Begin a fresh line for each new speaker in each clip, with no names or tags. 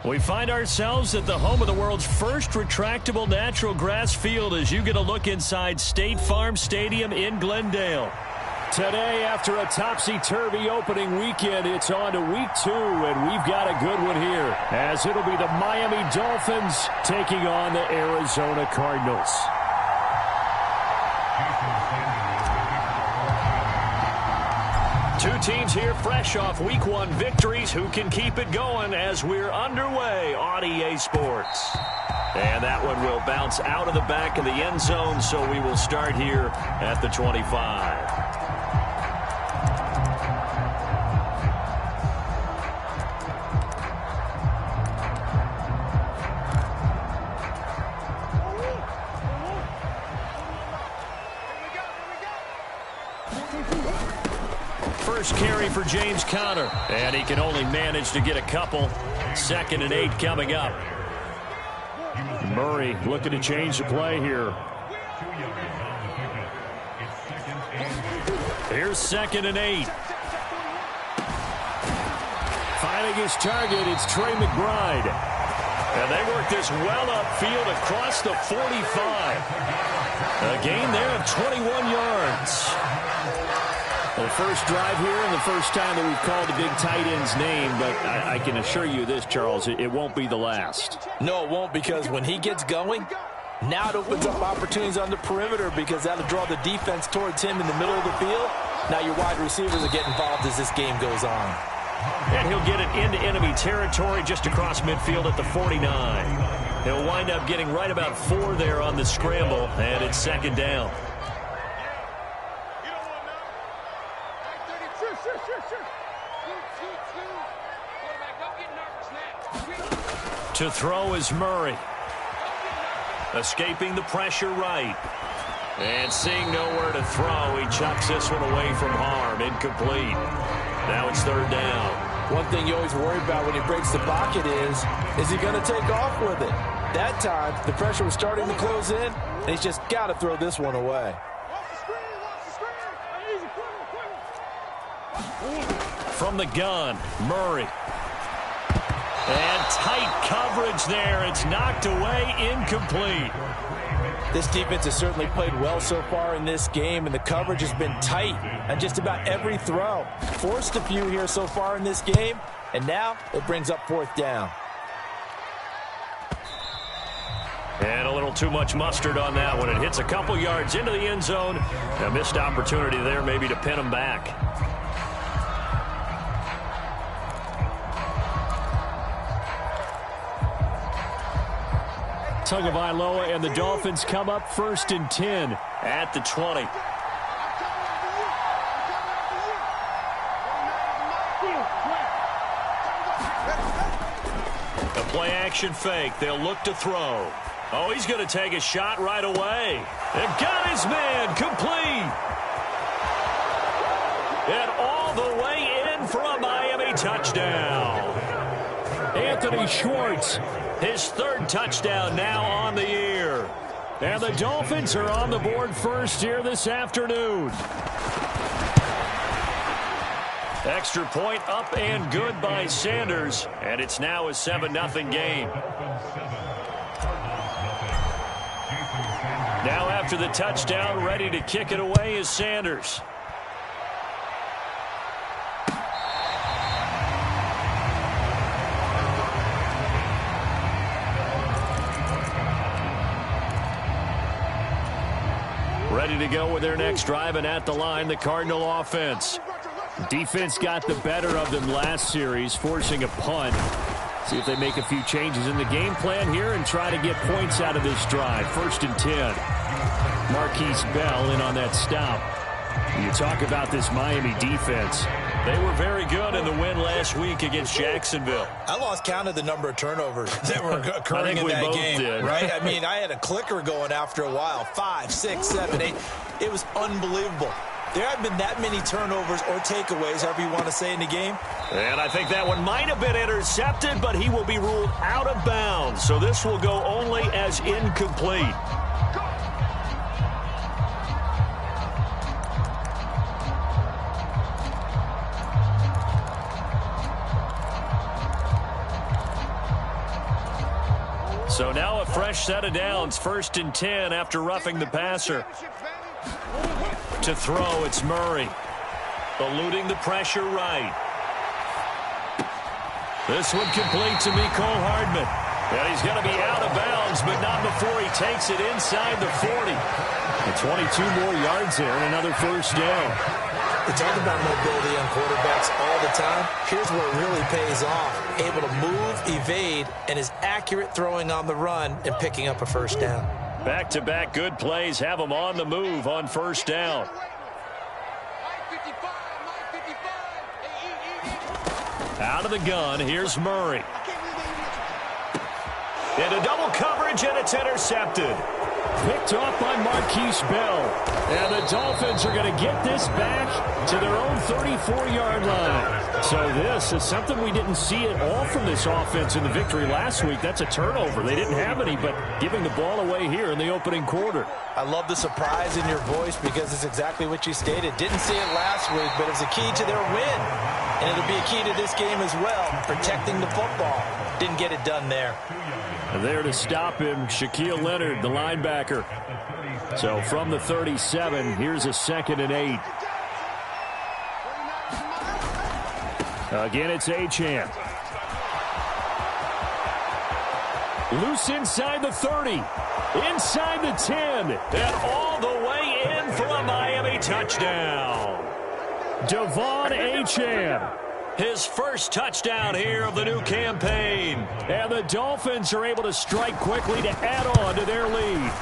We find ourselves at the home of the world's first retractable natural grass field as you get a look inside State Farm Stadium in Glendale. Today, after a topsy-turvy opening weekend, it's on to week 2, and we've got a good one here, as it'll be the Miami Dolphins taking on the Arizona Cardinals. Two teams here fresh off Week 1 victories. Who can keep it going as we're underway on EA Sports? And that one will bounce out of the back of the end zone, so we will start here at the 25. First carry for James Conner, and he can only manage to get a couple. 2nd and 8 coming up. Murray looking to change the play here. Here's 2nd and 8. Finding his target, it's Trey McBride. And they work this well upfield across the 45. A gain there of 21 yards. The first drive here and the first time that we've called the big tight end's name, but I can assure you this, Charles, it won't be the last.
No, it won't, because when he gets going, now it opens up opportunities on the perimeter because that'll draw the defense towards him in the middle of the field. Now your wide receivers will get involved as this game goes on.
And he'll get it into enemy territory just across midfield at the 49. He'll wind up getting right about 4 there on the scramble, and it's 2nd down. To throw is Murray. Escaping the pressure right. And seeing nowhere to throw, he chucks this one away from harm. Incomplete. Now it's 3rd down.
One thing you always worry about when he breaks the pocket is he going to take off with it? That time, the pressure was starting to close in, and he's just got to throw this one away.
From the gun, Murray. And tight coverage there. It's knocked away, incomplete.
This defense has certainly played well so far in this game, and the coverage has been tight on just about every throw. Forced a few here so far in this game, and now it brings up 4th down.
And a little too much mustard on that one. It hits a couple yards into the end zone. A missed opportunity there maybe to pin him back. Tagovailoa and the Dolphins come up 1st and 10 at the 20. A play-action fake. They'll look to throw. Oh, he's going to take a shot right away. And got his man complete. And all the way in for a Miami touchdown. Anthony Schwartz. His 3rd touchdown now on the year. And the Dolphins are on the board first here this afternoon. Extra point up and good by Sanders. And it's now a 7-0 game. Now after the touchdown, ready to kick it away is Sanders. Ready to go with their next drive, and at the line, the Cardinal offense. Defense got the better of them last series, forcing a punt. See if they make a few changes in the game plan here and try to get points out of this drive. 1st and 10. Marquise Bell in on that stop. You talk about this Miami defense. They were very good in the win last week against Jacksonville.
I lost count of the number of turnovers that were occurring in that game.
Did.
Right? I mean, I had a clicker going after a while. 5, 6, 7, 8. It was unbelievable. There haven't been that many turnovers or takeaways, however you want to say, in the game.
And I think that one might have been intercepted, but he will be ruled out of bounds. So this will go only as incomplete. So now a fresh set of downs, 1st and 10 after roughing the passer. To throw, it's Murray. Eluding the pressure right. This one complete to Mecole Hardman. And he's going to be out of bounds, but not before he takes it inside the 40. And 22 more yards there and another first down.
We talk about mobility on quarterbacks all the time. Here's where it really pays off. Able to move, evade, and is accurate throwing on the run and picking up a first down.
Back-to-back good plays have him on the move on first down. Out of the gun, here's Murray. Into double coverage, and it's intercepted. Picked off by Marquise Bell. And the Dolphins are going to get this back to their own 34-yard line. So this is something we didn't see at all from this offense in the victory last week. That's a turnover. They didn't have any, but giving the ball away here in the opening quarter.
I love the surprise in your voice because it's exactly what you stated. Didn't see it last week, but it's a key to their win. And it'll be a key to this game as well, protecting the football. Didn't get it done there.
There to stop him, Shaquille Leonard, the linebacker. So from the 37, here's a 2nd and 8. Again, it's Achane. Loose inside the 30. Inside the 10. And all the way in for a Miami touchdown. Devon Achane. His first touchdown here of the new campaign. And the Dolphins are able to strike quickly to add on to their lead.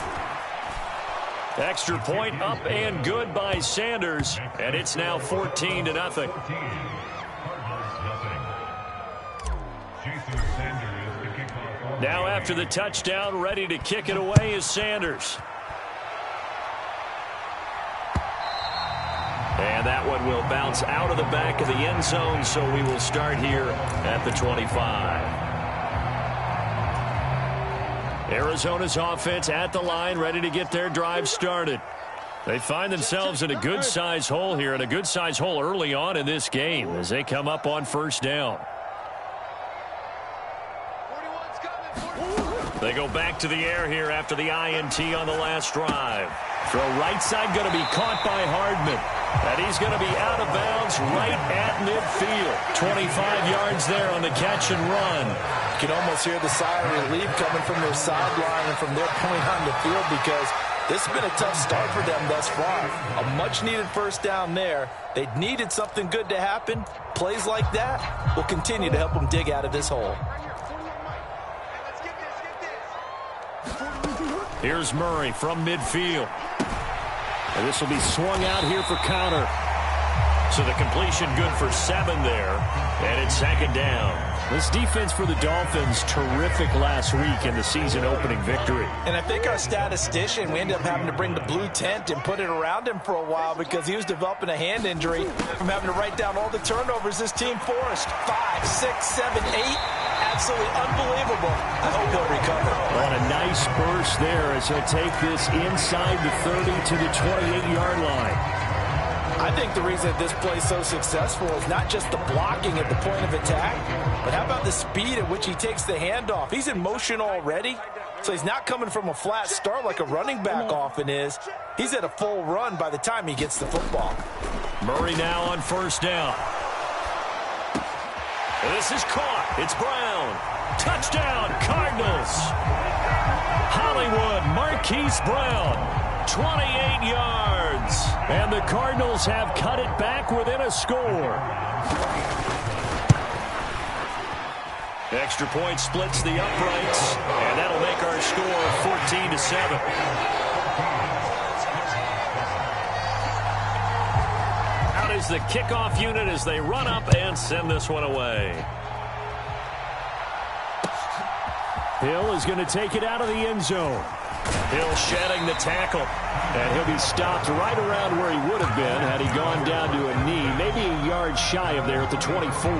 Extra point up and good by Sanders. And it's now 14-0. Now after the touchdown, ready to kick it away is Sanders. And that one will bounce out of the back of the end zone, so we will start here at the 25. Arizona's offense at the line, ready to get their drive started. They find themselves in a good-sized hole here, and a good-sized hole early on in this game as they come up on first down. They go back to the air here after the INT on the last drive. Throw right side going to be caught by Hardman. And he's going to be out of bounds right at midfield. 25 yards there on the catch and run.
You can almost hear the sigh of relief coming from their sideline and from their point on the field because this has been a tough start for them thus far. A much-needed first down there. They needed something good to happen. Plays like that will continue to help them dig out of this hole.
Here's Murray from midfield. And this will be swung out here for counter. So the completion good for 7 there. And it's 2nd down. This defense for the Dolphins, terrific last week in the season opening victory.
And I think our statistician, we ended up having to bring the blue tent and put it around him for a while because he was developing a hand injury from having to write down all the turnovers this team forced. 5, 6, 7, 8. Absolutely unbelievable. I hope he'll recover.
On a nice burst there as he'll take this inside the 30 to the 28-yard line.
I think the reason that this play is so successful is not just the blocking at the point of attack, but how about the speed at which he takes the handoff? He's in motion already, so he's not coming from a flat start like a running back often is. He's at a full run by the time he gets the football.
Murray now on first down. This is caught. It's Brown. Touchdown, Cardinals. Hollywood, Marquise Brown, 28 yards. And the Cardinals have cut it back within a score. Extra point splits the uprights, and that'll make our score 14-7. Out is the kickoff unit as they run up and send this one away. Hill is going to take it out of the end zone. Hill shedding the tackle. And he'll be stopped right around where he would have been had he gone down to a knee, maybe a yard shy of there at the 24.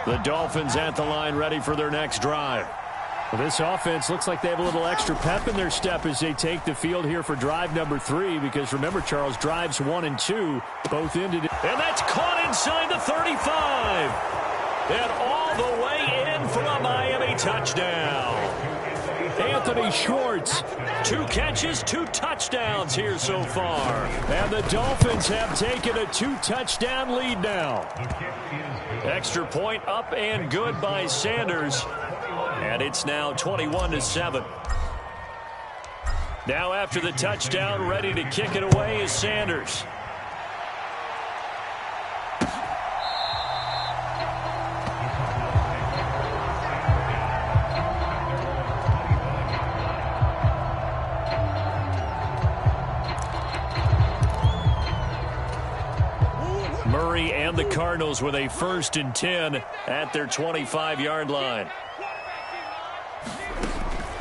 The Dolphins at the line ready for their next drive. Well, this offense looks like they have a little extra pep in their step as they take the field here for drive number 3 because remember, Charles, drives 1 and 2 both ended. And that's caught inside the 35. And all the way in for a Miami touchdown. Anthony Schwartz, 2 catches, 2 touchdowns here so far. And the Dolphins have taken a 2-touchdown lead now. Extra point up and good by Sanders. And it's now 21-7. Now after the touchdown, ready to kick it away is Sanders. Murray and the Cardinals with a 1st and 10 at their 25-yard line.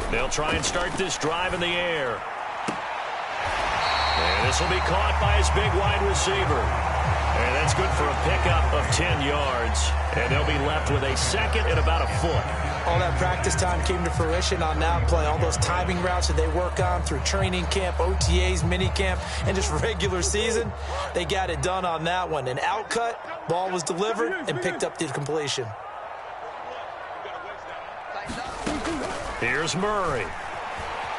They'll try and start this drive in the air. And this will be caught by his big wide receiver. And that's good for a pickup of 10 yards. And they'll be left with a 2nd and about a foot.
All that practice time came to fruition on that play. All those timing routes that they work on through training camp, OTAs, minicamp, and just regular season, they got it done on that one. An outcut, ball was delivered, and picked up the completion.
Here's Murray.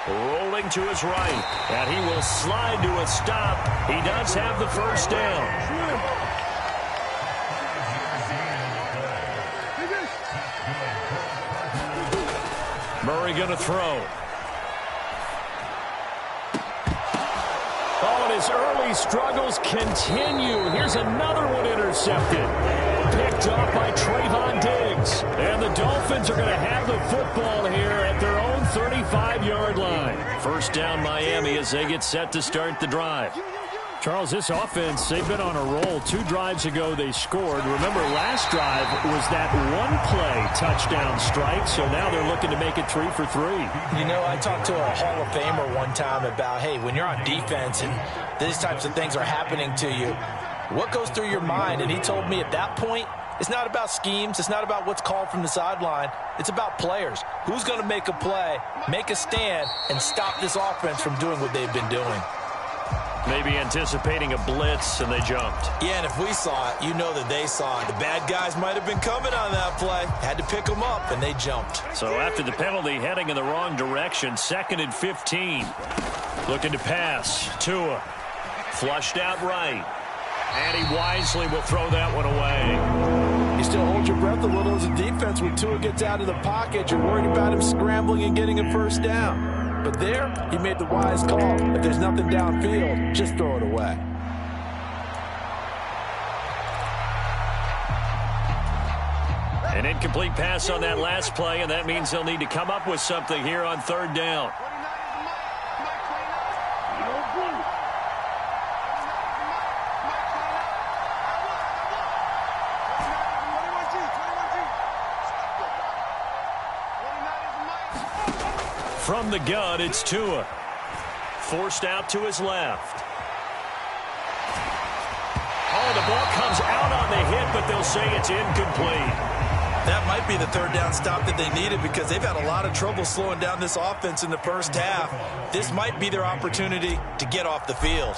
Rolling to his right. And he will slide to a stop. He does have the 1st down. Murray going to throw. Oh, and his early struggles continue. Here's another one intercepted. Picked off by Trayvon Diggs. And the Dolphins are going to have the football here at their own 35-yard line. 1st down Miami as they get set to start the drive. Charles, this offense, they've been on a roll. 2 drives ago they scored. Remember, last drive was that one-play touchdown strike, so now they're looking to make it 3 for 3.
You know, I talked to a Hall of Famer one time about, hey, when you're on defense and these types of things are happening to you, what goes through your mind? And he told me at that point, it's not about schemes. It's not about what's called from the sideline. It's about players. Who's going to make a play, make a stand, and stop this offense from doing what they've been doing?
Maybe anticipating a blitz, and they jumped.
Yeah, and if we saw it, you know that they saw it. The bad guys might have been coming on that play. Had to pick them up, and they jumped.
So after the penalty, heading in the wrong direction, 2nd and 15. Looking to pass. Tua. Flushed out right. And he wisely will throw that one away.
You still hold your breath a little as a defense when Tua gets out of the pocket. You're worried about him scrambling and getting a 1st down. But there, he made the wise call. If there's nothing downfield, just throw it away.
An incomplete pass on that last play, and that means they'll need to come up with something here on 3rd down. From the gun, it's Tua. Forced out to his left. Oh, the ball comes out on the hit, but they'll say it's incomplete.
That might be the 3rd down stop that they needed because they've had a lot of trouble slowing down this offense in the 1st half. This might be their opportunity to get off the field.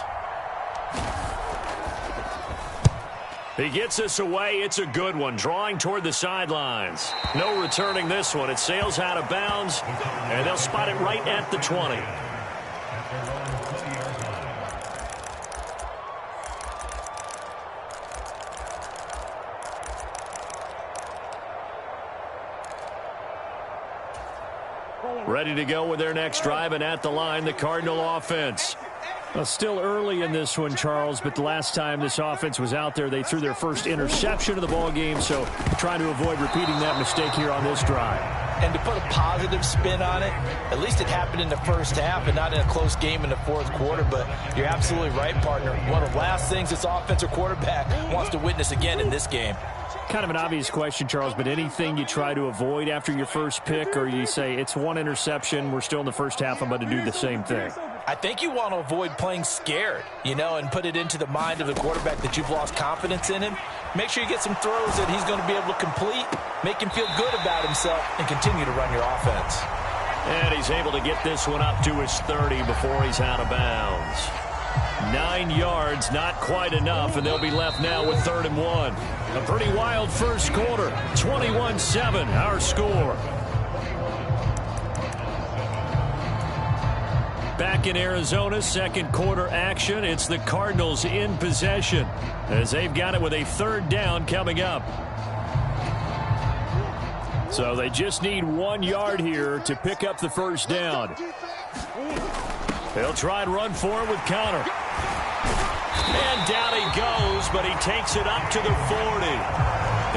He gets this away. It's a good one. Drawing toward the sidelines. No returning this one. It sails out of bounds, and they'll spot it right at the 20. Ready to go with their next drive, and at the line, the Cardinal offense. Well, still early in this one, Charles, but the last time this offense was out there, they threw their first interception of the ball game, so trying to avoid repeating that mistake here on this drive.
And to put a positive spin on it, at least it happened in the 1st half and not in a close game in the 4th quarter, but you're absolutely right, partner. One of the last things this offensive quarterback wants to witness again in this game.
Kind of an obvious question, Charles, but anything you try to avoid after your first pick, or you say it's one interception, we're still in the 1st half, I'm going to do the same thing?
I think you want to avoid playing scared, you know, and put it into the mind of the quarterback that you've lost confidence in him. Make sure you get some throws that he's going to be able to complete, make him feel good about himself, and continue to run your offense.
And he's able to get this one up to his 30 before he's out of bounds. 9 yards, not quite enough, and they'll be left now with 3rd and 1. A pretty wild first quarter. 21-7, our score. Back in Arizona, second quarter action. It's the Cardinals in possession as they've got it with a third down coming up. So they just need 1 yard here to pick up the first down. They'll try and run for it with Connor. And down he goes, but he takes it up to the 40.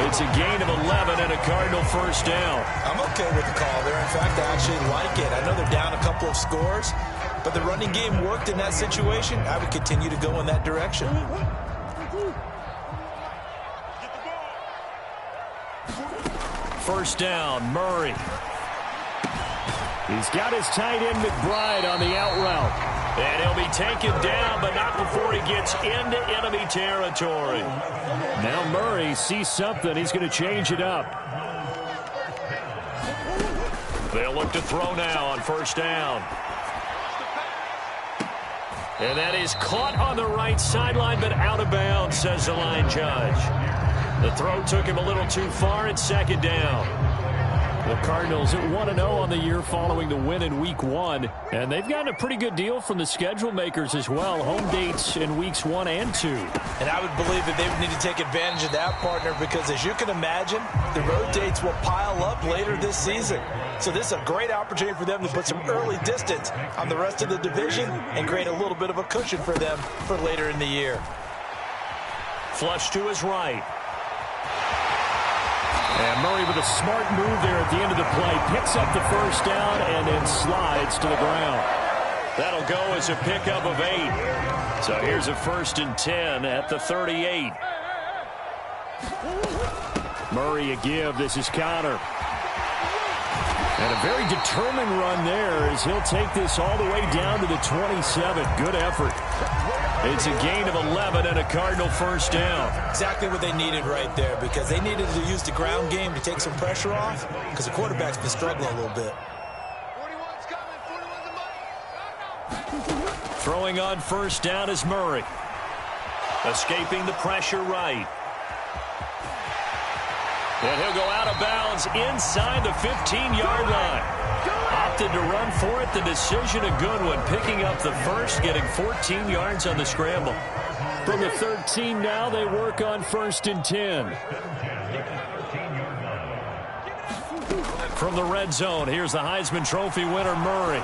It's a gain of 11 and a Cardinal first down.
I'm okay with the call there. In fact, I actually like it. I know they're down a couple of scores, but the running game worked in that situation. I would continue to go in that direction.
First down, Murray. He's got his tight end McBride on the out route. And he'll be taken down, but not before he gets into enemy territory. Now Murray sees something. He's going to change it up. They'll look to throw now on first down. And that is caught on the right sideline, but out of bounds, says the line judge. The throw took him a little too far. It's second down. The Cardinals at 1-0 on the year following the win in Week 1. And they've gotten a pretty good deal from the schedule makers as well. Home dates in Weeks 1 and 2.
And I would believe that they would need to take advantage of that, partner, because as you can imagine, the road dates will pile up later this season. So this is a great opportunity for them to put some early distance on the rest of the division and create a little bit of a cushion for them for later in the year.
Flush to his right. And Murray with a smart move there at the end of the play. Picks up the first down and then slides to the ground. That'll go as a pickup of 8. So here's a 1st and 10 at the 38. Murray a give. This is Connor. And a very determined run there as he'll take this all the way down to the 27. Good effort. It's a gain of 11 and a Cardinal first down.
Exactly what they needed right there, because they needed to use the ground game to take some pressure off, because the quarterback's been struggling a little bit.
Throwing on first down is Murray. Escaping the pressure right. And he'll go out of bounds inside the 15-yard line. Opted to run for it. The decision a good one. Picking up the first, getting 14 yards on the scramble. From the 13 now, they work on 1st and 10. From the red zone, here's the Heisman Trophy winner, Murray.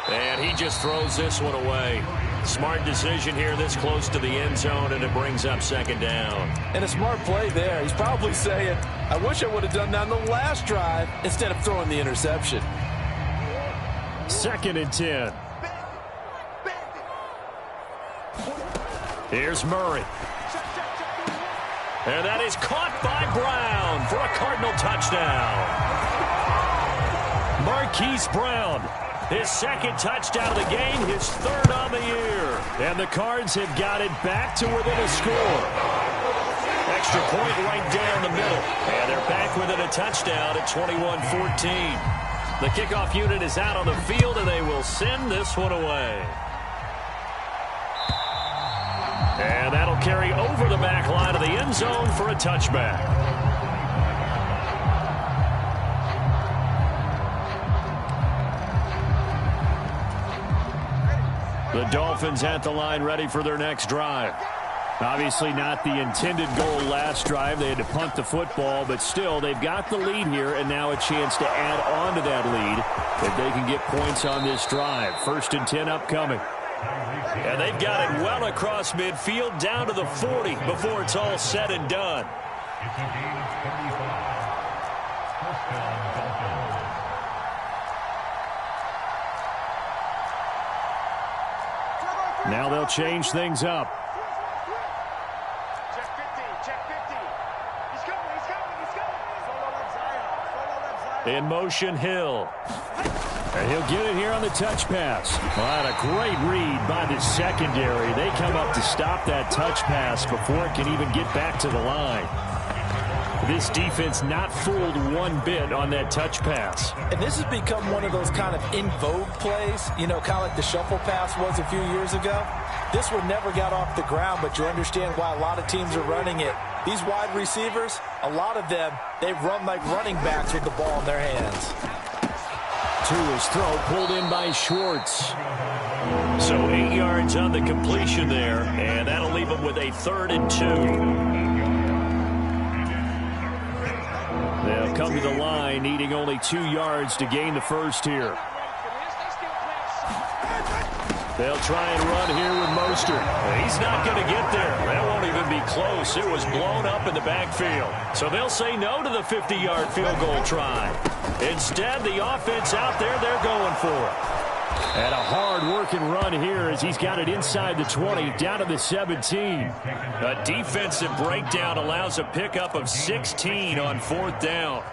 And he just throws this one away. Smart decision here this close to the end zone, and it brings up second down.
And a smart play there. He's probably saying, I wish I would have done that on the last drive instead of throwing the interception.
2nd and 10. Here's Murray. And that is caught by Brown for a Cardinal touchdown. Marquise Brown. His 2nd touchdown of the game, his 3rd on the year. And the Cards have got it back to within a score. Extra point right down the middle. And they're back within a touchdown at 21-14. The kickoff unit is out on the field, and they will send this one away. And that'll carry over the back line of the end zone for a touchback. The Dolphins at the line ready for their next drive. Obviously not the intended goal last drive. They had to punt the football, but still they've got the lead here and now a chance to add on to that lead if they can get points on this drive. 1st and 10 upcoming. And they've got it well across midfield down to the 40 before it's all said and done. Now they'll change things up.
Check 50, check 50. He's coming, he's coming, he's coming. Solo left Zion.
In motion, Hill. And he'll get it here on the touch pass. Well, a great read by the secondary. They come up to stop that touch pass before it can even get back to the line. This defense not fooled one bit on that touch pass.
And this has become one of those kind of in vogue plays, you know, kind of like the shuffle pass was a few years ago. This one never got off the ground, but you understand why a lot of teams are running it These wide receivers, a lot of them, they run like running backs with the ball in their hands.
To his throw, pulled in by Schwartz. So 8 yards on the completion there, and that'll leave him with a 3rd and 2. They'll come to the line, needing only 2 yards to gain the first here. They'll try and run here with Mostert. He's not going to get there. That won't even be close. It was blown up in the backfield. So they'll say no to the 50-yard field goal try. Instead, the offense out there, they're going for it. And a hard-working run here as he's got it inside the 20, down to the 17. A defensive breakdown allows a pickup of 16 on 4th down.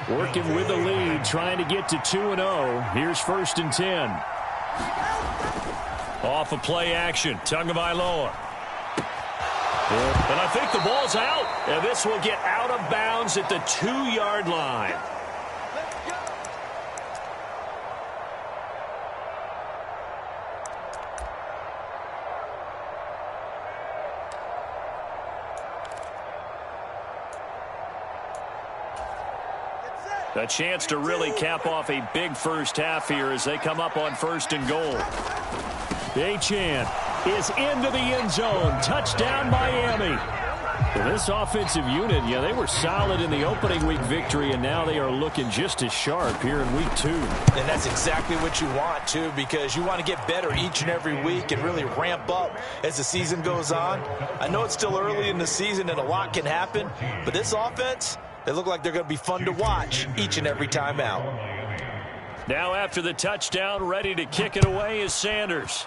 Working with the lead, trying to get to 2-0. Here's 1st and 10. Off of play action, Tagovailoa. And I think the ball's out. And this will get out of bounds at the 2-yard line. A chance to really cap off a big first half here as they come up on 1st and goal. Achane is into the end zone. Touchdown, Miami. This offensive unit, yeah, they were solid in the opening week victory, and now they are looking just as sharp here in week 2.
And that's exactly what you want, too, because you want to get better each and every week and really ramp up as the season goes on. I know it's still early in the season and a lot can happen, but this offense, they look like they're going to be fun to watch each and every time out.
Now after the touchdown, ready to kick it away is Sanders.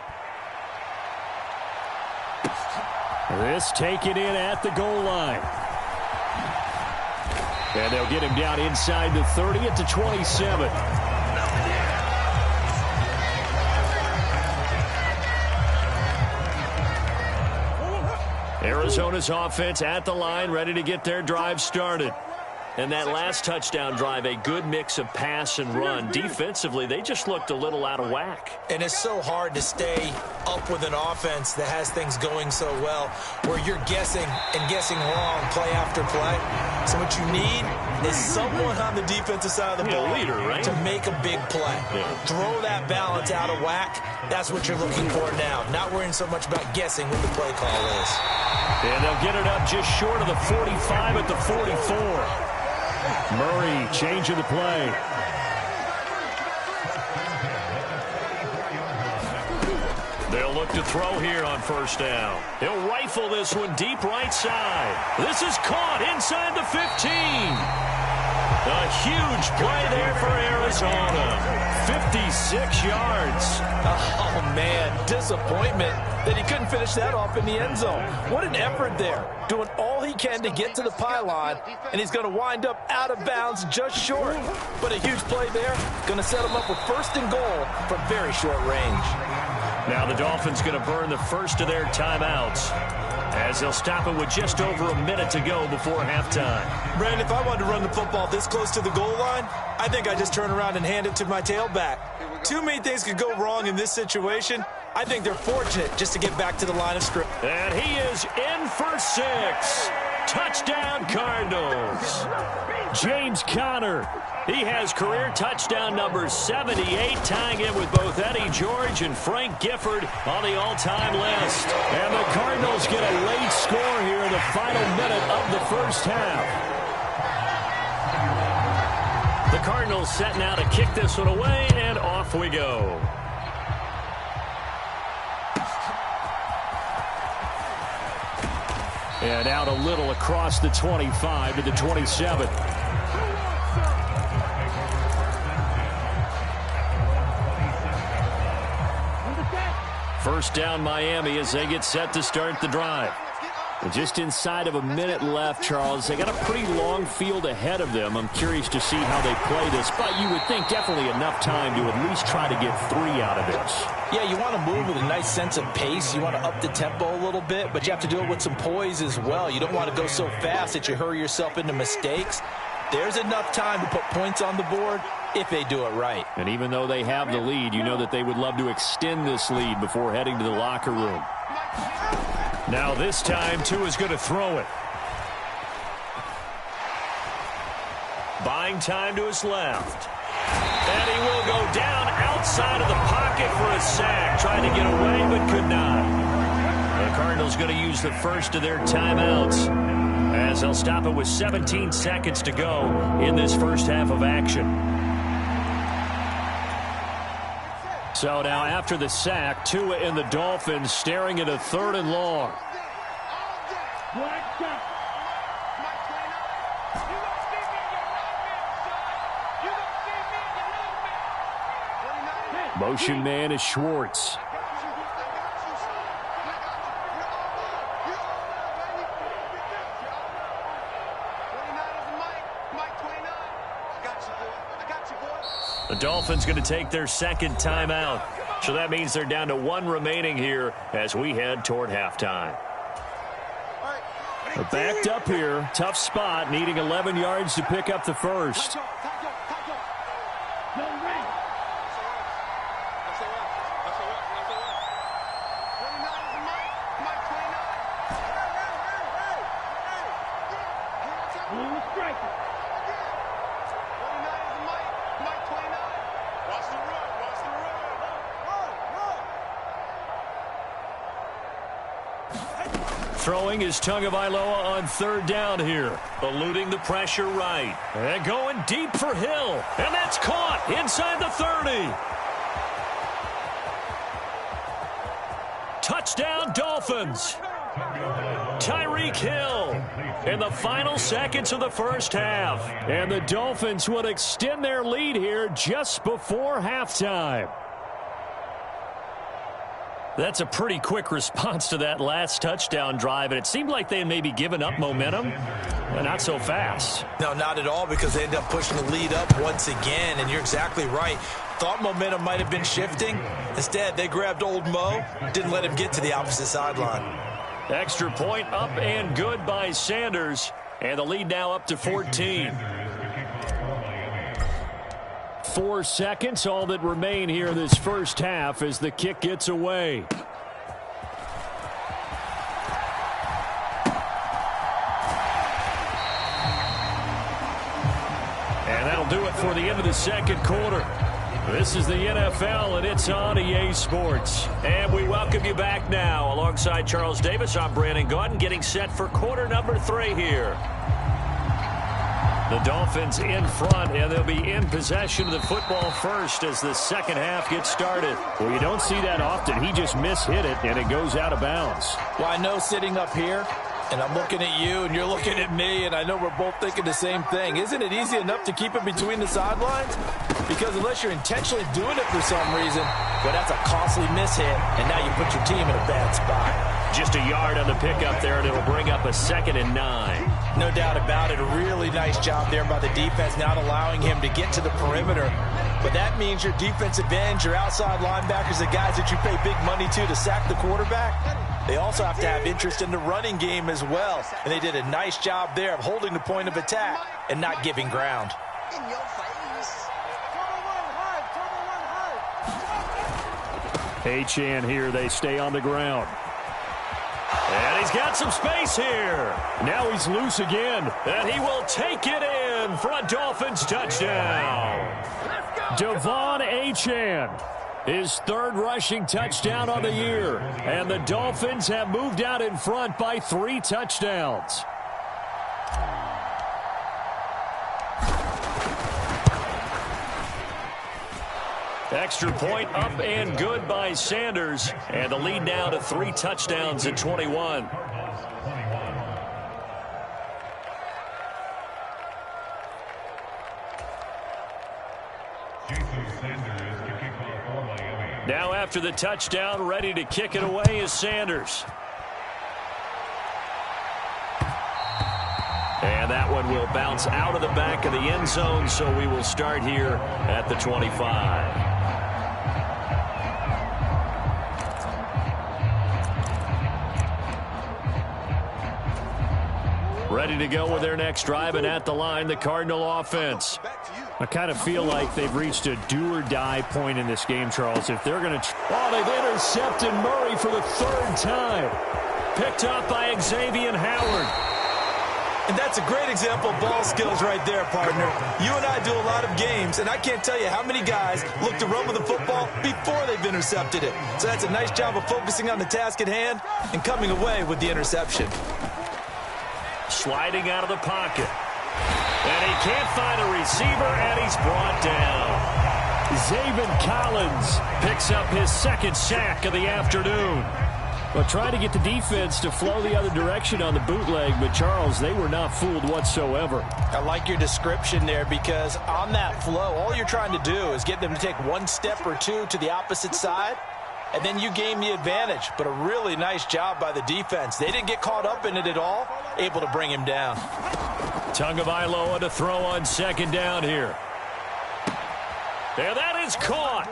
This taken in at the goal line. And they'll get him down inside the 30 at the 27. Arizona's offense at the line, ready to get their drive started. And that last touchdown drive, a good mix of pass and run. Defensively, they just looked a little out of whack.
And it's so hard to stay up with an offense that has things going so well, where you're guessing and guessing wrong play after play. So what you need is someone on the defensive side of the ball
leader, right?
to make a big play. Yeah. Throw that balance out of whack. That's what you're looking for now. Not worrying so much about guessing what the play call is.
And they'll get it up just short of the 45 at the 44. Murray changing the play. They'll look to throw here on 1st down. He'll rifle this one deep right side. This is caught inside the 15. A huge play there for Arizona. 56 yards.
Oh, man, disappointment that he couldn't finish that off in the end zone. What an effort there. Doing all he can to get to the pylon, and he's going to wind up out of bounds just short. But a huge play there. Going to set him up with 1st and goal from very short range.
Now the Dolphins going to burn the first of their timeouts, as they'll stop it with just over a minute to go before halftime.
Brandon, if I wanted to run the football this close to the goal line, I think I just turn around and hand it to my tailback. Too many things could go wrong in this situation. I think they're fortunate just to get back to the line of scrimmage.
And he is in for 6. Touchdown, Cardinals. James Conner. He has career touchdown number 78, tying it with both Eddie George and Frank Gifford on the all-time list. And the Cardinals get a late score here in the final minute of the first half. The Cardinals set now to kick this one away, and off we go. And out a little across the 25 to the 27. First down, Miami, as they get set to start the drive. And just inside of a minute left, Charles. They got a pretty long field ahead of them. I'm curious to see how they play this, but you would think definitely enough time to at least try to get 3 out of this.
Yeah, you want to move with a nice sense of pace. You want to up the tempo a little bit, but you have to do it with some poise as well. You don't want to go so fast that you hurry yourself into mistakes. There's enough time to put points on the board if they do it right.
And even though they have the lead, you know that they would love to extend this lead before heading to the locker room. Now this time, Tua is going to throw it. Buying time to his left. And he will go down outside of the pocket for a sack. Trying to get away, but could not. The Cardinals going to use the first of their timeouts, as they'll stop it with 17 seconds to go in this first half of action. So now after the sack, Tua and the Dolphins staring at a 3rd and long. Motion man is Schwartz. The Dolphins going to take their second timeout. So that means they're down to 1 remaining here as we head toward halftime. They're backed up here. Tough spot, needing 11 yards to pick up the first. Throwing is Tagovailoa on 3rd down here. Eluding the pressure right. And going deep for Hill. And that's caught inside the 30. Touchdown Dolphins. Tyreek Hill in the final seconds of the first half. And the Dolphins would extend their lead here just before halftime. That's a pretty quick response to that last touchdown drive, and it seemed like they had maybe given up momentum, but not so fast.
No, not at all, because they ended up pushing the lead up once again, and you're exactly right. Thought momentum might have been shifting. Instead, they grabbed old Mo, didn't let him get to the opposite sideline.
Extra point up and good by Sanders, and the lead now up to 14. 4 seconds, all that remain here in this first half as the kick gets away. And that'll do it for the end of the second quarter. This is the NFL, and it's on EA Sports. And we welcome you back now. Alongside Charles Davis, I'm Brandon Gaudin, getting set for quarter number 3 here. The Dolphins in front, and they'll be in possession of the football first as the second half gets started. Well, you don't see that often. He just mishit it, and it goes out of bounds.
Well, I know sitting up here, and I'm looking at you, and you're looking at me, and I know we're both thinking the same thing. Isn't it easy enough to keep it between the sidelines? Because unless you're intentionally doing it for some reason, well, that's a costly mishit, and now you put your team in a bad spot.
Just a yard on the pickup there, and it'll bring up a 2nd and 9.
No doubt about it. A really nice job there by the defense, not allowing him to get to the perimeter. But that means your defensive ends, your outside linebackers, the guys that you pay big money to sack the quarterback, they also have to have interest in the running game as well. And they did a nice job there of holding the point of attack and not giving ground.
Achane here, they stay on the ground. And he's got some space here. Now he's loose again, and he will take it in for a Dolphins touchdown. Devon Achane, his 3rd rushing touchdown on the year. And the Dolphins have moved out in front by 3 touchdowns. Extra point up and good by Sanders. And the lead now to 3 touchdowns at 21. Now after the touchdown, ready to kick it away is Sanders. And that one will bounce out of the back of the end zone, so we will start here at the 25. Ready to go with their next drive, and at the line, the Cardinal offense. I kind of feel like they've reached a do-or-die point in this game, Charles. If they're going to... Oh, they've intercepted Murray for the 3rd time. Picked up by Xavier Howard.
And that's a great example of ball skills right there, partner. You and I do a lot of games, and I can't tell you how many guys look to run with the football before they've intercepted it. So that's a nice job of focusing on the task at hand and coming away with the interception.
Sliding out of the pocket. And he can't find a receiver, and he's brought down. Zaven Collins picks up his second sack of the afternoon. Well, trying to get the defense to flow the other direction on the bootleg, but Charles, they were not fooled whatsoever.
I like your description there because on that flow, all you're trying to do is get them to take one step or two to the opposite side, and then you gain the advantage. But a really nice job by the defense. They didn't get caught up in it at all, able to bring him down.
Tagovailoa to throw on second down here. And that is caught.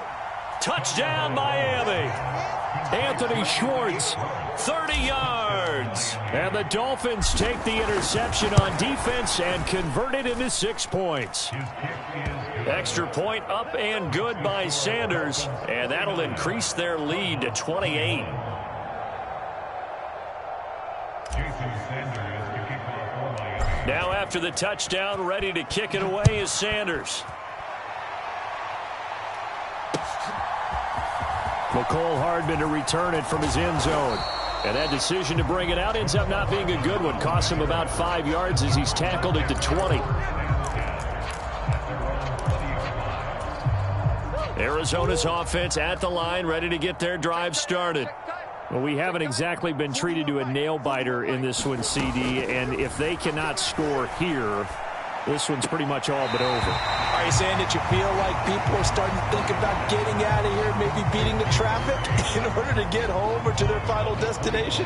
Touchdown, Miami. Anthony Schwartz, 30 yards. And the Dolphins take the interception on defense and convert it into 6 points. Extra point up and good by Sanders, and that'll increase their lead to 28. Now after the touchdown, ready to kick it away is Sanders. McCole Hardman to return it from his end zone. And that decision to bring it out ends up not being a good one. Costs him about 5 yards as he's tackled at the 20. Arizona's offense at the line, ready to get their drive started. Well, we haven't exactly been treated to a nail-biter in this one, CD. And if they cannot score here, this one's pretty much all but over.
Are you saying that you feel like people are starting to think about getting out of here, maybe beating the traffic in order to get home or to their final destination?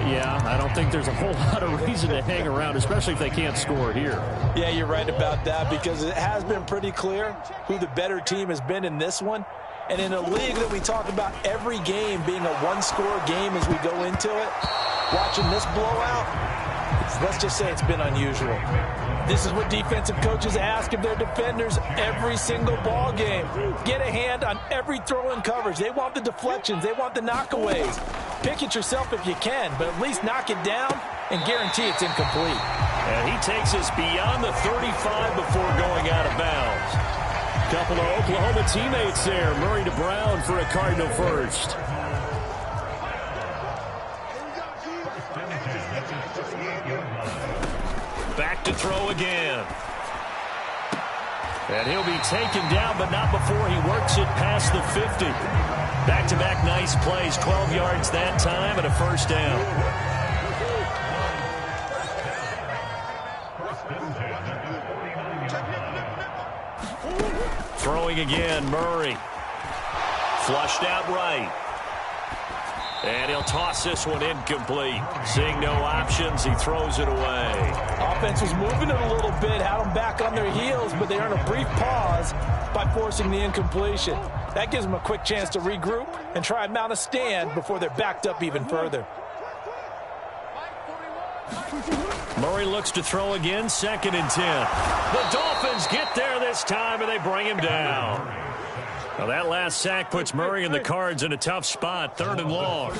Yeah, I don't think there's a whole lot of reason to hang around, especially if they can't score here.
Yeah, you're right about that because it has been pretty clear who the better team has been in this one. And in a league that we talk about every game being a one-score game as we go into it, watching this blowout, let's just say it's been unusual. This is what defensive coaches ask of their defenders every single ball game. Get a hand on every throw in coverage. They want the deflections. They want the knockaways. Pick it yourself if you can, but at least knock it down and guarantee it's incomplete.
And he takes us beyond the 35 before going out of bounds. Couple of Oklahoma teammates there. Murray to Brown for a Cardinal first. Back to throw again. And he'll be taken down, but not before he works it past the 50. Back-to-back nice plays, 12 yards that time and a first down. Throwing again, Murray. Flushed out right. And he'll toss this one incomplete. Seeing no options, he throws it away.
Offense was moving it a little bit, had them back on their heels, but they earn a brief pause by forcing the incompletion. That gives them a quick chance to regroup and try and mount a stand before they're backed up even further.
Murray looks to throw again, 2nd and 10. The Dolphins get there this time, and they bring him down. Well, that last sack puts Murray and the Cards in a tough spot, 3rd and long.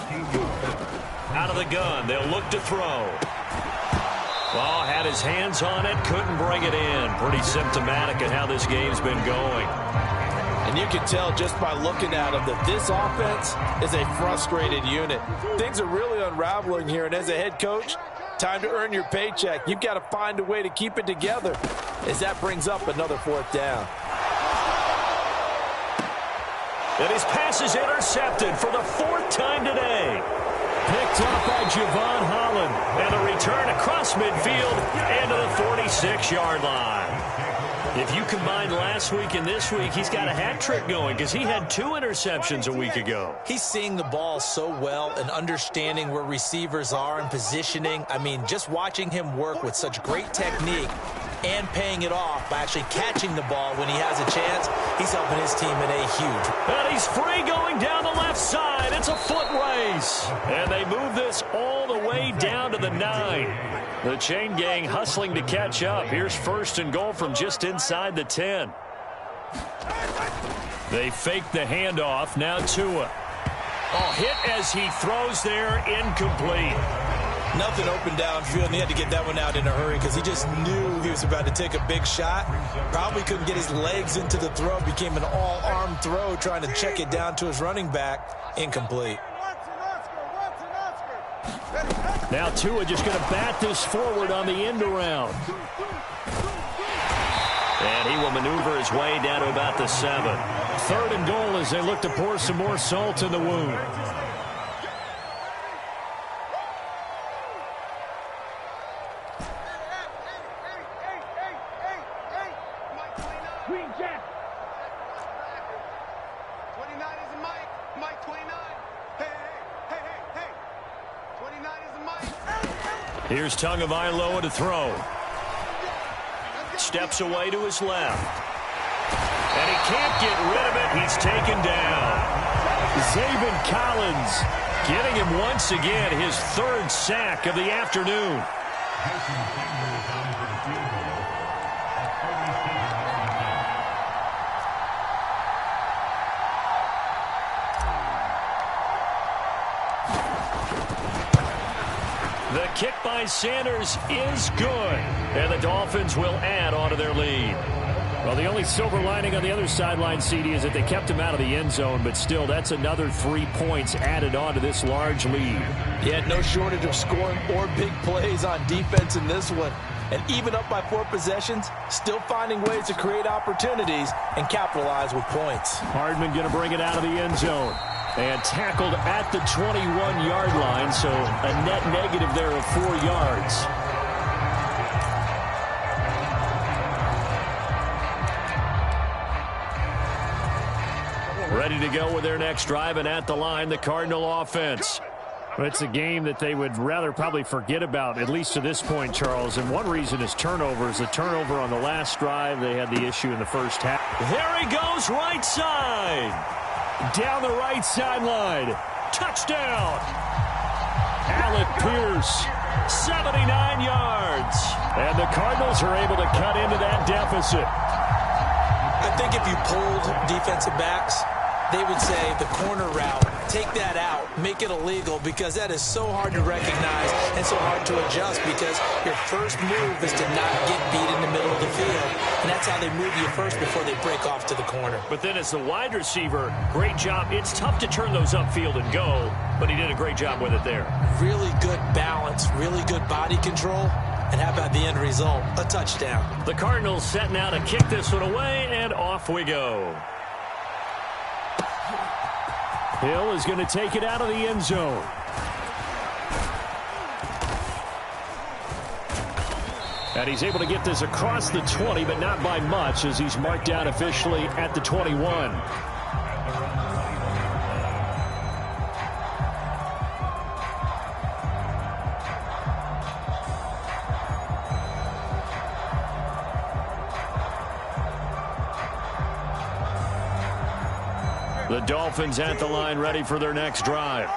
Out of the gun, they'll look to throw. Well, had his hands on it, couldn't bring it in. Pretty symptomatic of how this game's been going.
And you can tell just by looking at him that this offense is a frustrated unit. Things are really unraveling here, and as a head coach, time to earn your paycheck. You've got to find a way to keep it together as that brings up another 4th down.
And his pass is intercepted for the 4th time today. Picked up by Javon Holland. And a return across midfield and to the 46-yard line. If you combine last week and this week, he's got a hat trick going because he had 2 interceptions a week ago.
He's seeing the ball so well and understanding where receivers are and positioning. I mean, just watching him work with such great technique and paying it off by actually catching the ball when he has a chance, he's helping his team in a huge.
And he's free going down the left side. It's a foot race. And they move this all the way down to the 9. The chain gang hustling to catch up. Here's 1st and goal from just inside the 10. They fake the handoff. Now Tua. Oh, hit as he throws there, incomplete.
Nothing open downfield, and he had to get that one out in a hurry because he just knew he was about to take a big shot. Probably couldn't get his legs into the throw. Became an all-arm throw, trying to check it down to his running back. Incomplete.
Now Tua just going to bat this forward on the end around. And he will maneuver his way down to about the 7. 3rd and goal as they look to pour some more salt in the wound. Here's Tagovailoa to throw. Steps away to his left. And he can't get rid of it. He's taken down. Zaven Collins getting him once again his 3rd sack of the afternoon. The kick by Sanders is good, and the Dolphins will add on to their lead. Well, the only silver lining on the other sideline, CD, is that they kept him out of the end zone, but still, that's another 3 points added on to this large lead.
Yeah, no shortage of scoring or big plays on defense in this one. And even up by 4 possessions, still finding ways to create opportunities and capitalize with points.
Hardman going to bring it out of the end zone. And tackled at the 21-yard line, so a net negative there of 4 yards. Ready to go with their next drive, and at the line, the Cardinal offense. It's a game that they would rather probably forget about, at least to this point, Charles. And one reason is turnovers. The turnover on the last drive, they had the issue in the first half. There he goes, right side. Down the right sideline. Touchdown. Alec Pierce, 79 yards. And the Cardinals are able to cut into that deficit.
I think if you polled defensive backs, they would say the corner route, take that out, make it illegal, because that is so hard to recognize and so hard to adjust, because your first move is to not get beat in the middle of the field. And that's how they move you first before they break off to the corner.
But then as the wide receiver, great job. It's tough to turn those upfield and go, but he did a great job with it there.
Really good balance, really good body control. And how about the end result? A touchdown.
The Cardinals setting out to kick this one away, and off we go. Hill is going to take it out of the end zone. And he's able to get this across the 20, but not by much, as he's marked down officially at the 21. The Dolphins at the line, ready for their next drive.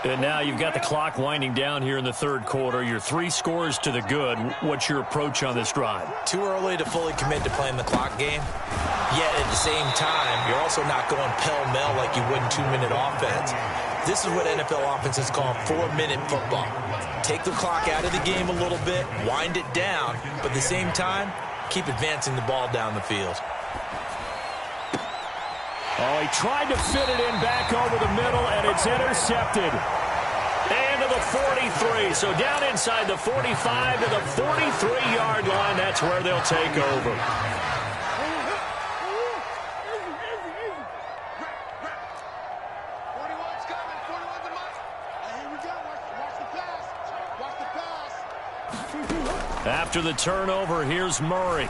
And now you've got the clock winding down here in the 3rd quarter. You're 3 scores to the good. What's your approach on this drive?
Too early to fully commit to playing the clock game. Yet at the same time, you're also not going pell-mell like you would in 2-minute offense. This is what NFL offenses call 4-minute football. Take the clock out of the game a little bit, wind it down, but at the same time, keep advancing the ball down the field.
Oh, he tried to fit it in back over the middle, and it's intercepted. And to the 43. So down inside the 45 to the 43-yard line. That's where they'll take over. After the turnover, here's Murray.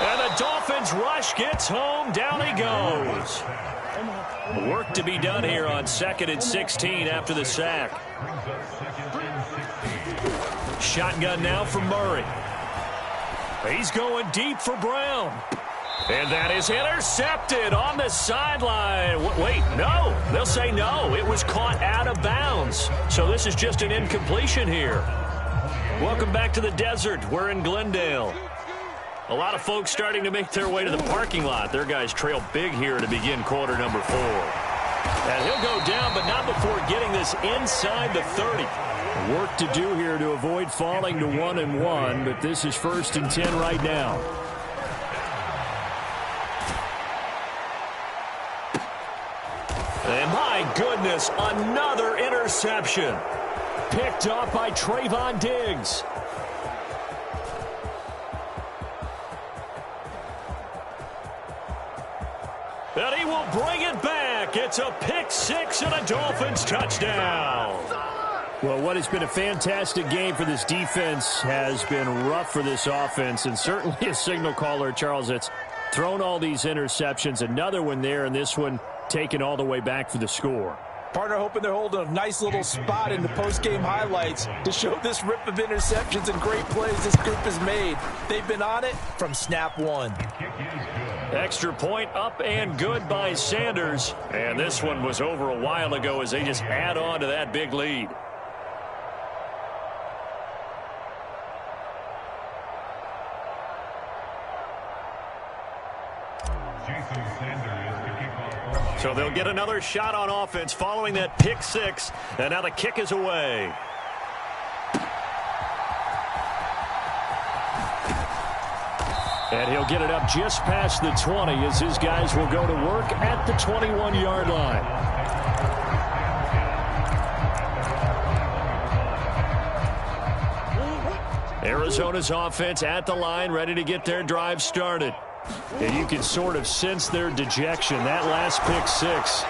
And the Dolphins rush gets home. Down he goes. Work to be done here on 2nd and 16 after the sack. Shotgun now for Murray. He's going deep for Brown. And that is intercepted on the sideline. Wait, no. They'll say no. It was caught out of bounds. So this is just an incompletion here. Welcome back to the desert. We're in Glendale. A lot of folks starting to make their way to the parking lot. Their guys trail big here to begin quarter number 4. And he'll go down, but not before getting this inside the 30. Work to do here to avoid falling to 1-1, but this is 1st and 10 right now. And my goodness, another interception. Picked off by Trayvon Diggs. And he will bring it back. It's a pick six and a Dolphins touchdown. Well, what has been a fantastic game for this defense has been rough for this offense, and certainly a signal caller, Charles, that's thrown all these interceptions. Another one there, and this one taken all the way back for the score.
Partner hoping they're holding a nice little spot in the post-game highlights to show this rip of interceptions and great plays this group has made. They've been on it from snap one.
Extra point up and good by Sanders. And this one was over a while ago as they just add on to that big lead. So they'll get another shot on offense following that pick six. And now the kick is away. And he'll get it up just past the 20 as his guys will go to work at the 21-yard line. Arizona's offense at the line, ready to get their drive started. And you can sort of sense their dejection. That last pick six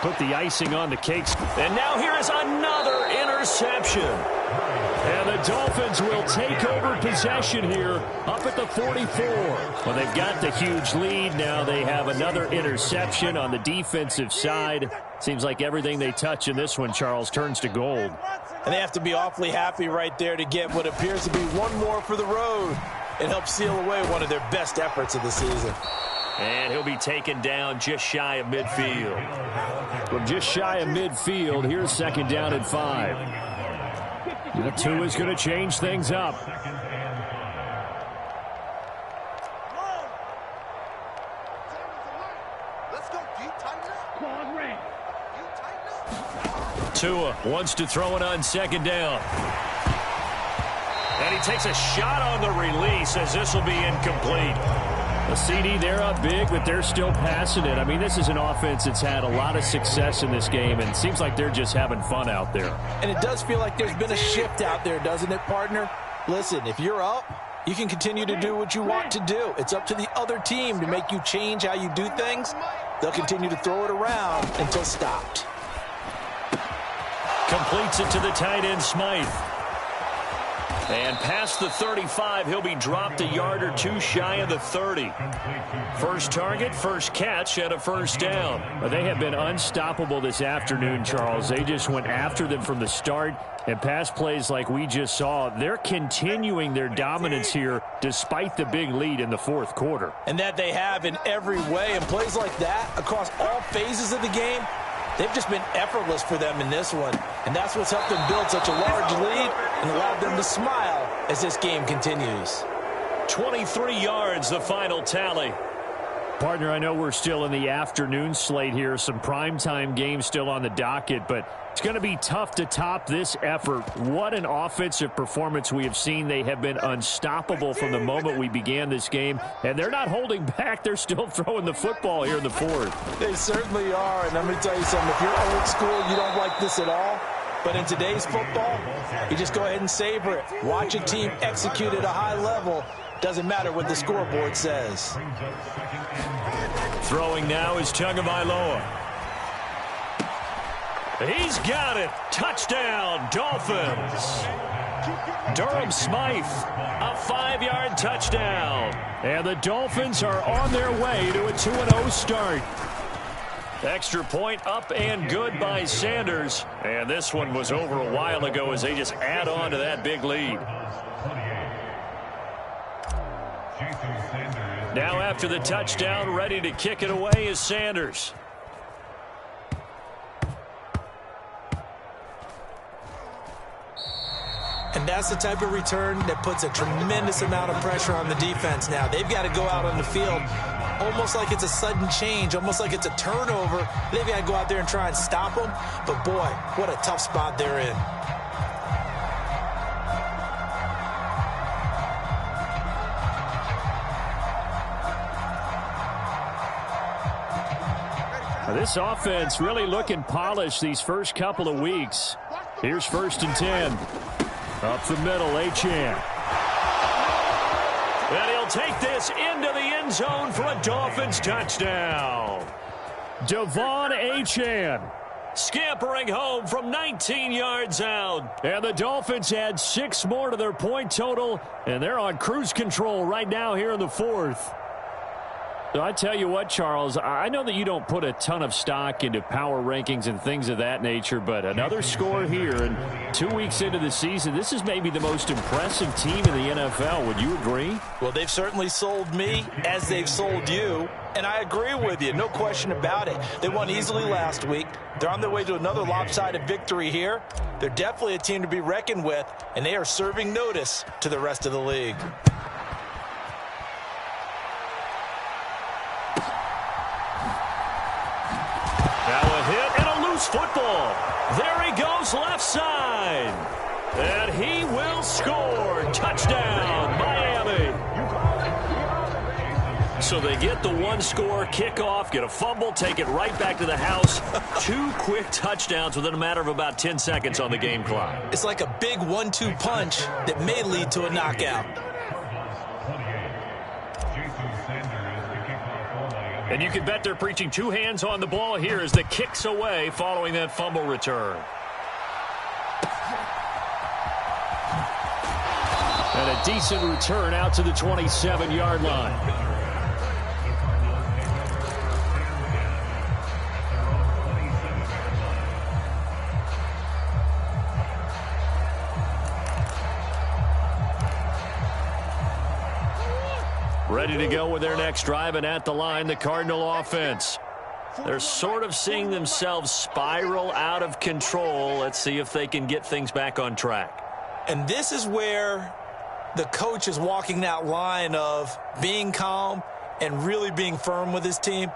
put the icing on the cakes. And now here is another interception. And the Dolphins will take over possession here up at the 44. Well, they've got the huge lead. Now they have another interception on the defensive side. Seems like everything they touch in this one, Charles, turns to gold.
And they have to be awfully happy right there to get what appears to be one more for the road. It helps seal away one of their best efforts of the season.
And he'll be taken down just shy of midfield. From just shy of midfield, here's 2nd down and 5. The 2 is going to change things up. Tua wants to throw it on 2nd down. And he takes a shot on the release as this will be incomplete. The CD, they're up big, but they're still passing it. I mean, this is an offense that's had a lot of success in this game, and it seems like they're just having fun out there.
And it does feel like there's been a shift out there, doesn't it, partner? Listen, if you're up, you can continue to do what you want to do. It's up to the other team to make you change how you do things. They'll continue to throw it around until stopped.
Completes it to the tight end, Smythe. And past the 35, he'll be dropped a yard or two shy of the 30. First target, first catch, and a 1st down. But they have been unstoppable this afternoon, Charles. They just went after them from the start. And pass plays like we just saw, they're continuing their dominance here despite the big lead in the 4th quarter.
And that they have in every way. And plays like that across all phases of the game, they've just been effortless for them in this one. And that's what's helped them build such a large lead and allowed them to smile as this game continues.
23 yards, the final tally. Partner, I know we're still in the afternoon slate here. Some primetime games still on the docket, but it's going to be tough to top this effort. What an offensive performance we have seen. They have been unstoppable from the moment we began this game, and they're not holding back. They're still throwing the football here in the 4th.
They certainly are, and let me tell you something. If you're old school, you don't like this at all. But in today's football, you just go ahead and savor it. Watch a team execute at a high level. Doesn't matter what the scoreboard says.
Throwing now is Tagovailoa. He's got it. Touchdown, Dolphins. Durham Smythe, a 5-yard touchdown. And the Dolphins are on their way to a 2-0 start. Extra point up and good by Sanders. And this one was over a while ago as they just add on to that big lead. Now after the touchdown, ready to kick it away is Sanders.
And that's the type of return that puts a tremendous amount of pressure on the defense now. They've got to go out on the field almost like it's a sudden change, almost like it's a turnover. They've got to go out there and try and stop them. But, boy, what a tough spot they're in.
This offense really looking polished these first couple of weeks. Here's 1st and 10. Up the middle, Achane. And he'll take this into the end zone for a Dolphins touchdown. Devon Achane scampering home from 19 yards out. And the Dolphins add 6 more to their point total, and they're on cruise control right now here in the 4th. So I tell you what, Charles, I know that you don't put a ton of stock into power rankings and things of that nature, but another score here, and 2 weeks into the season, this is maybe the most impressive team in the NFL. Would you agree?
Well, they've certainly sold me as they've sold you, and I agree with you, no question about it. They won easily last week. They're on their way to another lopsided victory here. They're definitely a team to be reckoned with, and they are serving notice to the rest of the league.
Football. There he goes left side. And he will score. Touchdown, Miami. So they get the 1-score kickoff, get a fumble, take it right back to the house. 2 quick touchdowns within a matter of about 10 seconds on the game clock.
It's like a big 1-2 punch that may lead to a knockout.
And you can bet they're preaching 2 hands on the ball here as the kick's away following that fumble return. And a decent return out to the 27-yard line. Ready to go with their next drive, and at the line, the Cardinal offense. They're sort of seeing themselves spiral out of control. Let's see if they can get things back on track.
And this is where the coach is walking that line of being calm and really being firm with his team.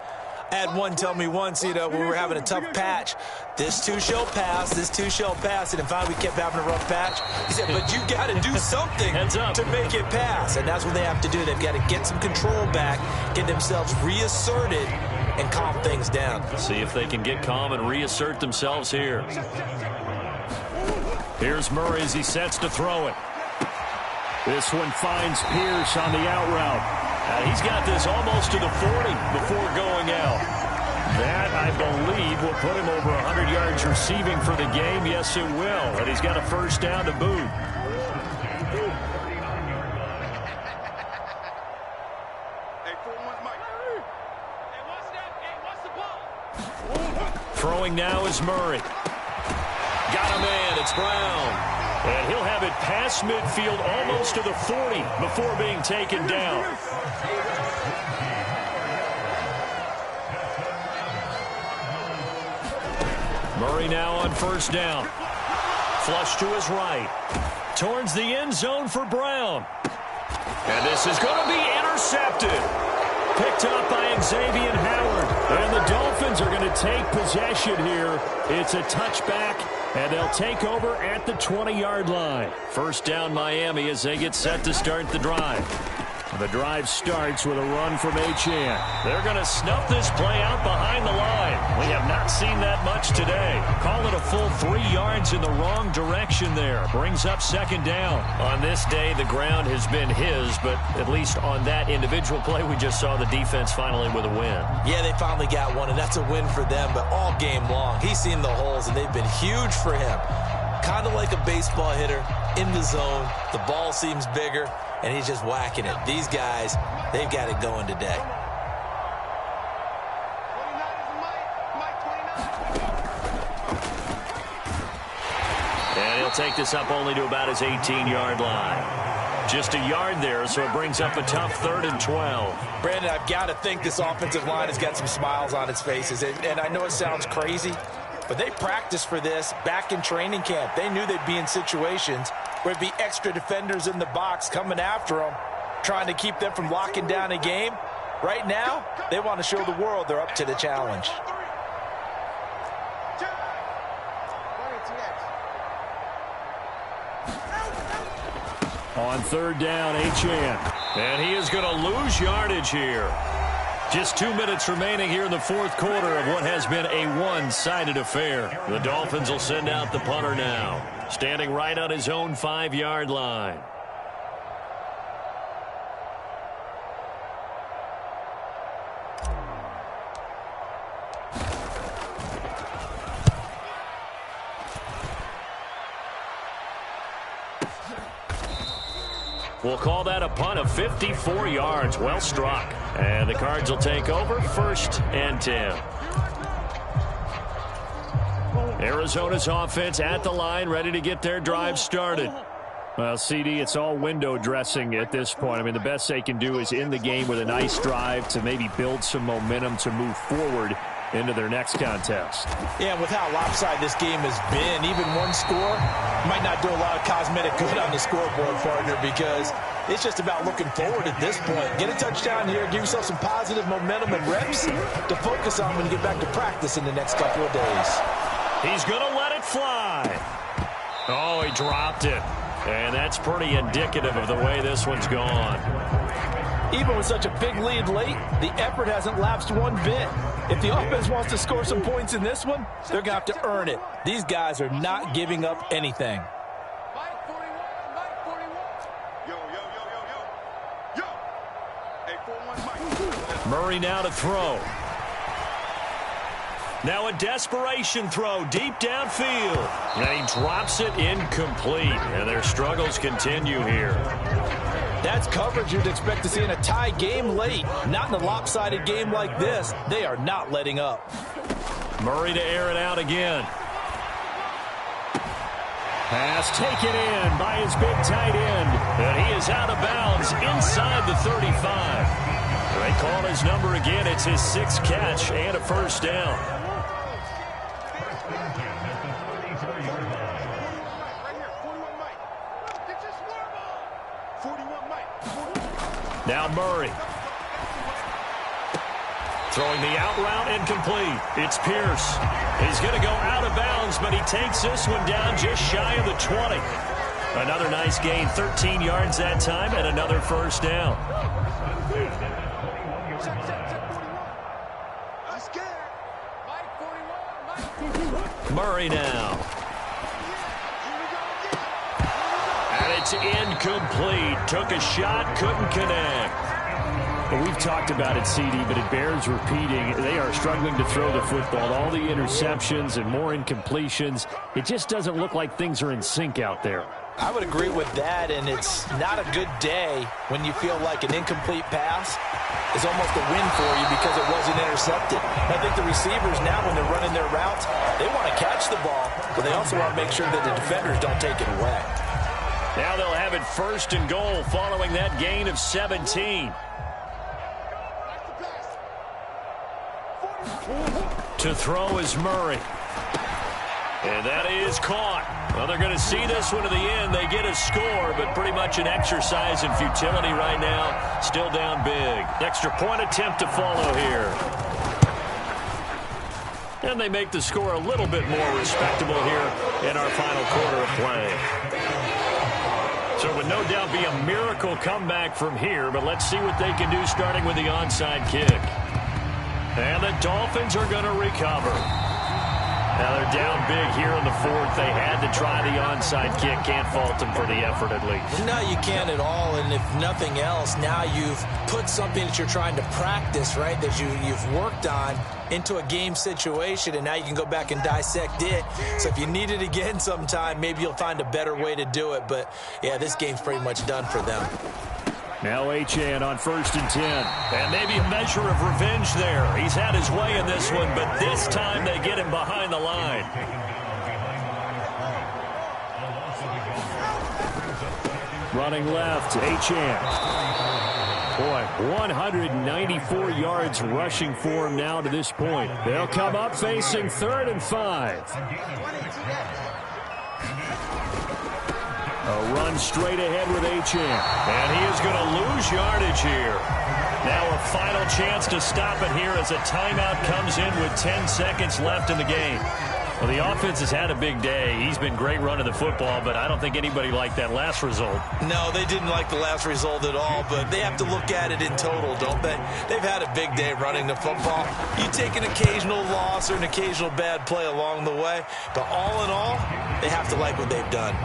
I had one tell me once, when we were having a tough patch, this too shall pass, this too shall pass. And finally we kept having a rough patch. He said, but you got to do something to make it pass. And that's what they have to do. They've got to get some control back, get themselves reasserted, and calm things down.
See if they can get calm and reassert themselves here. Here's Murray as he sets to throw it. This one finds Pierce on the out route. He's got this almost to the 40 before going out. That, I believe, will put him over 100 yards receiving for the game. Yes, it will. And he's got a 1st down to boot. Throwing now is Murray. Got a man. It's Brown. And he'll have it past midfield almost to the 40 before being taken down. Murray now on 1st down. Flush to his right. Towards the end zone for Brown. And this is going to be intercepted. Picked up by Xavier Howard. And the Dolphins are going to take possession here. It's a touchback, and they'll take over at the 20-yard line. 1st down Miami as they get set to start the drive. The drive starts with a run from Achane. They're going to snuff this play out behind the line. We have not seen that much today. Call it a full 3 yards in the wrong direction there. Brings up 2nd down. On this day, the ground has been his, but at least on that individual play, we just saw the defense finally with a win.
Yeah, they finally got one, and that's a win for them, but all game long, he's seen the holes, and they've been huge for him. Kind of like a baseball hitter in the zone. The ball seems bigger, and he's just whacking it. These guys, they've got it going today.
And he'll take this up only to about his 18-yard line. Just a yard there, so it brings up a tough 3rd and 12.
Brandon, I've got to think this offensive line has got some smiles on its faces. And I know it sounds crazy, but they practiced for this back in training camp. They knew they'd be in situations where it'd be extra defenders in the box coming after them, trying to keep them from locking down a game. Right now, they want to show the world they're up to the challenge.
On third down, Achane. And he is going to lose yardage here. Just 2 minutes remaining here in the fourth quarter of what has been a one-sided affair. The Dolphins will send out the punter now, standing right on his own 5-yard line. We'll call that a punt of 54 yards. Well struck. And the Cards will take over, 1st and 10. Arizona's offense at the line, ready to get their drive started. Well, CD, it's all window dressing at this point. I mean, the best they can do is end the game with a nice drive to maybe build some momentum to move forward into their next contest.
Yeah, and with how lopsided this game has been, even one score might not do a lot of cosmetic good on the scoreboard, partner, because it's just about looking forward at this point. Get a touchdown here, give yourself some positive momentum and reps to focus on when you get back to practice in the next couple of days.
He's going to let it fly. Oh, he dropped it. And that's pretty indicative of the way this one's gone.
Even with such a big lead late, the effort hasn't lapsed one bit. If the offense wants to score some points in this one, they're going to have to earn it. These guys are not giving up anything.
Murray now to throw. Now a desperation throw deep downfield. And he drops it incomplete. And their struggles continue here.
That's coverage you'd expect to see in a tie game late. Not in a lopsided game like this. They are not letting up.
Murray to air it out again. Pass taken in by his big tight end. And he is out of bounds inside the 35. They call his number again. It's his 6th catch and a 1st down. Now Murray. Throwing the out route incomplete. It's Pierce. He's going to go out of bounds, but he takes this one down just shy of the 20. Another nice gain, 13 yards that time, and another 1st down. Murray now. And it's incomplete. Took a shot, couldn't connect. Well, we've talked about it, CD, but it bears repeating. They are struggling to throw the football. All the interceptions and more incompletions. It just doesn't look like things are in sync out there.
I would agree with that, and it's not a good day when you feel like an incomplete pass is almost a win for you because it wasn't intercepted. I think the receivers now, when they're running their routes, they want to catch the ball, but they also want to make sure that the defenders don't take it away.
Now they'll have it 1st and goal following that gain of 17. To throw is Murray. And that is caught. Well, they're going to see this one to the end. They get a score, but pretty much an exercise in futility right now. Still down big. Extra point attempt to follow here. And they make the score a little bit more respectable here in our final quarter of play. So it would no doubt be a miracle comeback from here, but let's see what they can do starting with the onside kick. And the Dolphins are going to recover. Now they're down big here in the 4th. They had to try the onside kick. Can't fault them for the effort at least.
No, you can't at all. And if nothing else, now you've put something that you're trying to practice, right, that you've worked on into a game situation, and now you can go back and dissect it. So if you need it again sometime, maybe you'll find a better way to do it. But, yeah, this game's pretty much done for them.
Now Achane on 1st and 10. And maybe a measure of revenge there. He's had his way in this one, but this time they get him behind the line. Running left, Achane. Boy, 194 yards rushing for him now to this point. They'll come up facing 3rd and 5. A run straight ahead with Achane.
And he is going to lose yardage here. Now a final chance to stop it here as a timeout comes in with 10 seconds left in the game.
Well, the offense has had a big day. He's been great running the football, but I don't think anybody liked that last result.
No, they didn't like the last result at all, but they have to look at it in total, don't they? They've had a big day running the football. You take an occasional loss or an occasional bad play along the way, but all in all, they have to like what they've done.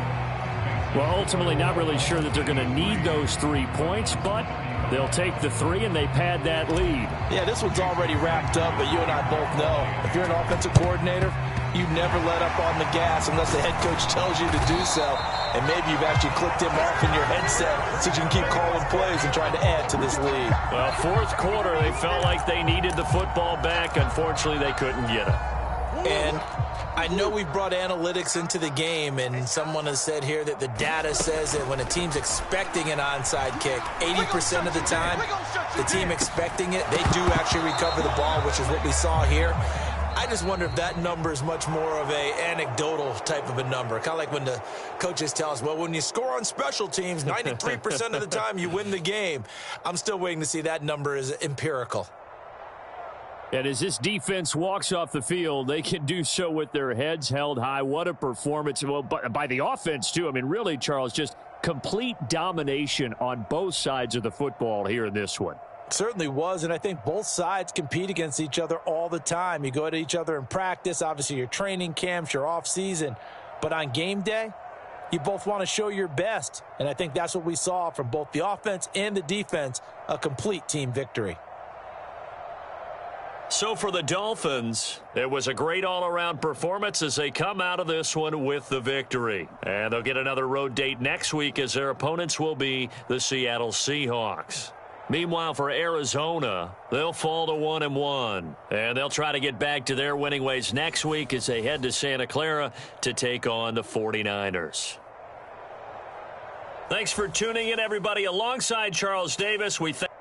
Well, ultimately not really sure that they're going to need those 3 points, but they'll take the 3 and they pad that lead.
Yeah, this one's already wrapped up, but you and I both know if you're an offensive coordinator, you never let up on the gas unless the head coach tells you to do so. And maybe you've actually clicked him off in your headset so you can keep calling plays and trying to add to this lead.
Well, fourth quarter, they felt like they needed the football back. Unfortunately, they couldn't get it.
And I know we've brought analytics into the game, and someone has said here that the data says that when a team's expecting an onside kick, 80% of the time, the team expecting it, they do actually recover the ball, which is what we saw here. I just wonder if that number is much more of a anecdotal type of a number. Kind of like when the coaches tell us, well, when you score on special teams, 93% of the time you win the game. I'm still waiting to see that number is empirical.
And as this defense walks off the field, they can do so with their heads held high. What a performance. Well, by the offense, too. I mean, really, Charles, just complete domination on both sides of the football here in this one.
Certainly was, and I think both sides compete against each other all the time. You go at each other in practice, obviously your training camps, your off season, but on game day, you both want to show your best, and I think that's what we saw from both the offense and the defense, a complete team victory.
So for the Dolphins, it was a great all-around performance as they come out of this one with the victory. And they'll get another road date next week as their opponents will be the Seattle Seahawks. Meanwhile, for Arizona, they'll fall to 1-1, and they'll try to get back to their winning ways next week as they head to Santa Clara to take on the 49ers. Thanks for tuning in, everybody. Alongside Charles Davis, we thank